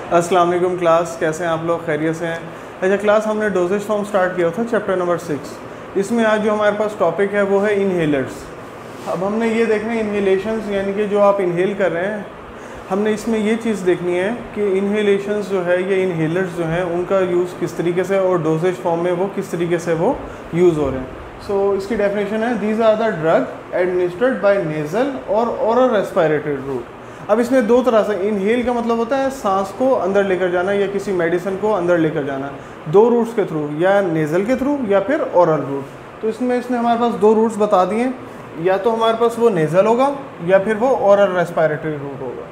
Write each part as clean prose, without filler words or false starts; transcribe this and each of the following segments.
अस्सलाम वालेकुम क्लास, कैसे हैं आप लोग? खैरियत से हैं? अच्छा क्लास, हमने डोजेज फॉर्म स्टार्ट किया था चैप्टर नंबर 6। इसमें आज जो हमारे पास टॉपिक है वो है इनहेलर्स। अब हमने ये देखना है इनहेलेशंस, यानी कि जो आप इनहेल कर रहे हैं, हमने इसमें ये चीज़ देखनी है कि इनहेलेशंस जो है ये इनहेलर्स जो हैं उनका यूज़ किस तरीके से और डोजेज फॉर्म में वो किस तरीके से वो यूज़ हो रहे हैं। सो इसकी डेफिनेशन है, these are the drug administered by nasal और ओरल रेस्पिरेटरी रूट। अब इसमें दो तरह से, इनहेल का मतलब होता है सांस को अंदर लेकर जाना या किसी मेडिसिन को अंदर लेकर जाना, दो रूट्स के थ्रू, या नेज़ल के थ्रू या फिर ओरल रूट। तो इसमें इसने हमारे पास दो रूट्स बता दिए, या तो हमारे पास वो नेज़ल होगा या फिर वो ओरल रेस्पिरेटरी रूट होगा।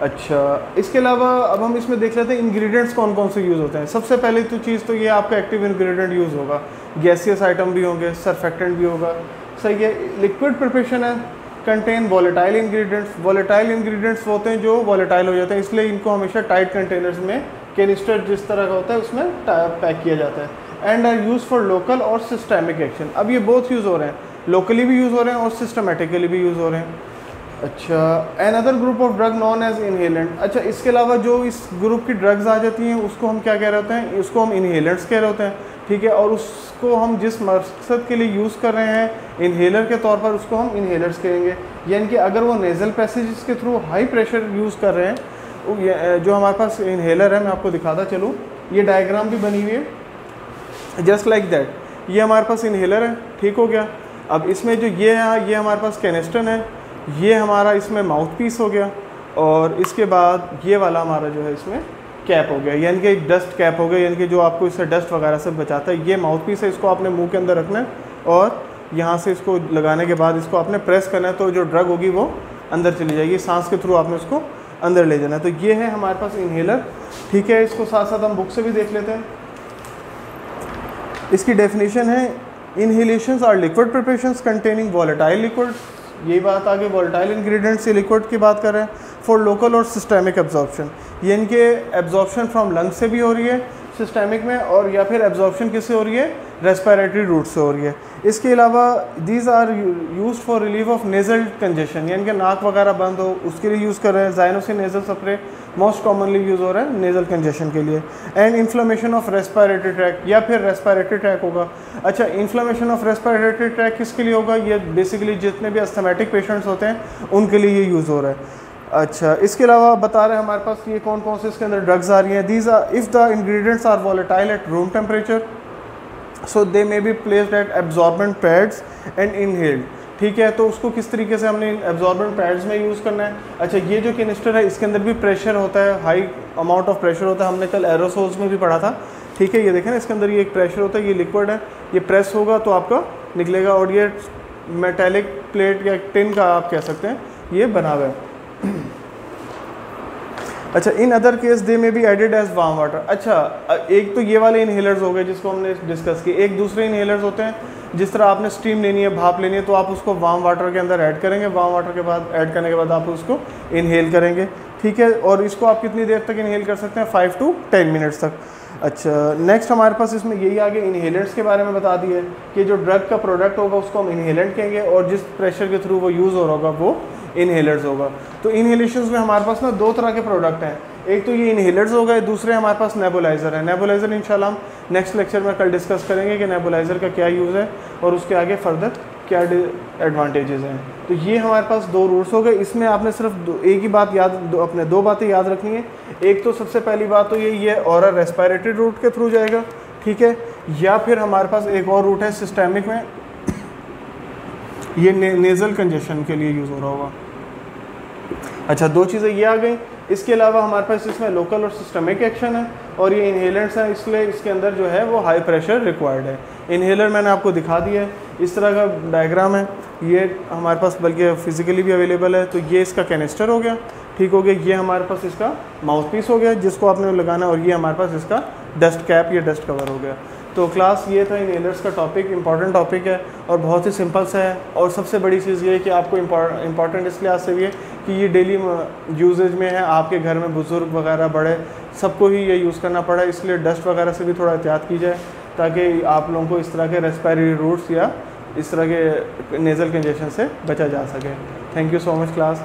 अच्छा, इसके अलावा अब हम इसमें देख लेते हैं इंग्रेडिएंट्स कौन कौन से यूज़ होते हैं। सबसे पहले तो चीज़ तो ये आपका एक्टिव इंग्रेडिएंट यूज़ होगा, गैसियस आइटम भी होंगे, सरफेक्टेंट भी होगा, सही है। लिक्विड प्रिपरेशन है, contain volatile ingredients. Volatile ingredients होते हैं जो वॉलेटाइल हो जाते हैं, इसलिए इनको हमेशा टाइट कंटेनर्स में, कैनिस्टर जिस तरह का होता है उसमें पैक किया जाता है। And are use for local और सिस्टेमिक एक्शन। अब ये बोथ यूज़ हो रहे हैं, लोकली भी यूज़ हो रहे हैं और सिस्टमेटिकली भी यूज़ हो रहे हैं। अच्छा, another group of drug known as inhalant. अच्छा, इसके अलावा जो इस ग्रुप की ड्रग्स आ जाती हैं उसको हम क्या कह रहे होते हैं, उसको हम इनहेलेंट्स कह रहे होते हैं, ठीक है। और उसको हम जिस मकसद के लिए यूज़ कर रहे हैं इनहेलर के तौर पर, उसको हम इनहेलर्स कहेंगे। यानी कि अगर वो नेज़ल पैसेजेस के थ्रू हाई प्रेशर यूज़ कर रहे हैं, जो हमारे पास इनहेलर है, मैं आपको दिखाता चलूँ, ये डायग्राम भी बनी हुई है जस्ट लाइक दैट। ये हमारे पास इनहेलर है, ठीक हो गया। अब इसमें जो ये है, ये हमारे पास कैनिस्टन है, ये हमारा इसमें माउथ पीस हो गया, और इसके बाद ये वाला हमारा जो है इसमें कैप हो गया, यानी कि डस्ट कैप हो गया, यानी कि जो आपको इससे डस्ट वगैरह से बचाता है। ये माउथ पीस है, इसको आपने मुंह के अंदर रखना है और यहाँ से इसको लगाने के बाद इसको आपने प्रेस करना है, तो जो ड्रग होगी वो अंदर चली जाएगी, सांस के थ्रू आपने उसको अंदर ले जाना है। तो ये है हमारे पास इनहेलर, ठीक है। इसको साथ साथ हम बुक से भी देख लेते हैं। इसकी डेफिनेशन है, inhalations are liquid preparations containing volatile liquids. यही बात आगे वॉलेटाइल इंग्रेडिएंट्स से लिक्विड की बात कर रहे हैं, फॉर लोकल और सिस्टेमिक एब्जॉर्प्शन, यानी कि एब्जॉर्प्शन फ्रॉम लंग से भी हो रही है सिस्टेमिक में, और या फिर एब्जॉर्प्शन किससे हो रही है, रेस्पिरेटरी रूट से हो रही है। इसके अलावा these are used for relief of nasal congestion, यानी कि नाक वगैरह बंद हो उसके लिए यूज़ कर रहे हैं। ज़ाइनोसिन nasal spray most commonly use हो रहा है नेज़ल कंजेशन के लिए। And inflammation of respiratory tract, या फिर रेस्पिरेटरी ट्रैक होगा। अच्छा, इन्फ्लेमेशन ऑफ रेस्पिरेटरी ट्रैक किसके लिए होगा, ये बेसिकली जितने भी अस्थमेटिक पेशेंट्स होते हैं उनके लिए ये यूज़ हो रहा है। अच्छा, इसके अलावा बता रहे हैं हमारे पास ये कौन कौन से इसके अंदर ड्रग्स आ रही हैं। These are, if the ingredients are volatile at room temperature, so they may be placed at absorbent pads and inhaled, ठीक है। तो उसको किस तरीके से हमने एब्जॉर्बेंट पैड्स में यूज़ करना है। अच्छा, ये जो कैनिस्टर है इसके अंदर भी प्रेशर होता है, हाई अमाउंट ऑफ प्रेशर होता है, हमने कल एरोसोल्स में भी पढ़ा था, ठीक है। ये देखें ना, इसके अंदर ये एक प्रेशर होता है, ये लिक्विड है, ये प्रेस होगा तो आपका निकलेगा, और ये मेटेलिक प्लेट या टिन का आप कह सकते हैं ये बना हुआ है। अच्छा, in other case they may be added as warm water. अच्छा, एक तो ये वाले इनहेलर्स हो गए जिसको हमने डिस्कस किए। एक दूसरे इनहेलर्स होते हैं, जिस तरह आपने स्टीम लेनी है, भाप लेनी है, तो आप उसको वार्म वाटर के अंदर ऐड करेंगे, वार्म वाटर के बाद ऐड करने के बाद आप उसको इनहेल करेंगे, ठीक है। और इसको आप कितनी देर तक इनहेल कर सकते हैं, 5 to 10 मिनट्स तक। अच्छा, नेक्स्ट हमारे पास इसमें यही आगे इनहेलेंट्स के बारे में बता दिया है कि जो ड्रग का प्रोडक्ट होगा उसको हम इनहेलेंट कहेंगे, और जिस प्रेशर के थ्रू वो यूज़ हो रहा होगा वो इनहेलर्स होगा। तो इनहेलेशंस में हमारे पास ना दो तरह के प्रोडक्ट हैं, एक तो ये इनहेलर्स हो गए, दूसरे हमारे पास नेबुलाइज़र है। नेबुलाइज़र इंशाल्लाह हम नेक्स्ट लेक्चर में कल डिस्कस करेंगे कि नेबुलाइज़र का क्या यूज़ है और उसके आगे फर्दर क्या एडवांटेजेस हैं। तो ये हमारे पास दो रूट्स हो गए। इसमें आपने सिर्फ एक ही बात याद, अपने दो बातें याद रखनी है। एक तो सबसे पहली बात तो ये ओरल रेस्पिरेटरी रूट के थ्रू जाएगा, ठीक है, या फिर हमारे पास एक और रूट है सिस्टेमिक में, ये नेज़ल कंजेशन के लिए यूज़ हो रहा होगा। अच्छा, दो चीज़ें ये आ गई। इसके अलावा हमारे पास इसमें लोकल और सिस्टमिक एक्शन है, और ये इनहेलेंट्स हैं, इसलिए इसके अंदर जो है वो हाई प्रेशर रिक्वायर्ड है। इनहेलर मैंने आपको दिखा दिया है, इस तरह का डायग्राम है, ये हमारे पास बल्कि फिजिकली भी अवेलेबल है। तो ये इसका कैनिस्टर हो गया, ठीक हो गया। ये हमारे पास इसका माउथ पीस हो गया जिसको आपने लगाना, और ये हमारे पास इसका डस्ट कैप या डस्ट कवर हो गया। तो क्लास ये था इनहेलर्स का टॉपिक, इंपॉर्टेंट टॉपिक है और बहुत ही सिंपल सा है। और सबसे बड़ी चीज़ ये है कि आपको इंपॉर्टेंट इसलिए आज से भी है कि ये डेली यूजेज में है, आपके घर में बुज़ुर्ग वगैरह बड़े सबको ही ये यूज़ करना पड़ा, इसलिए डस्ट वगैरह से भी थोड़ा एहतियात की जाए ताकि आप लोगों को इस तरह के रेस्पिरेटरी रूट्स या इस तरह के नेज़ल कंजेशन से बचा जा सके। Thank you so much class.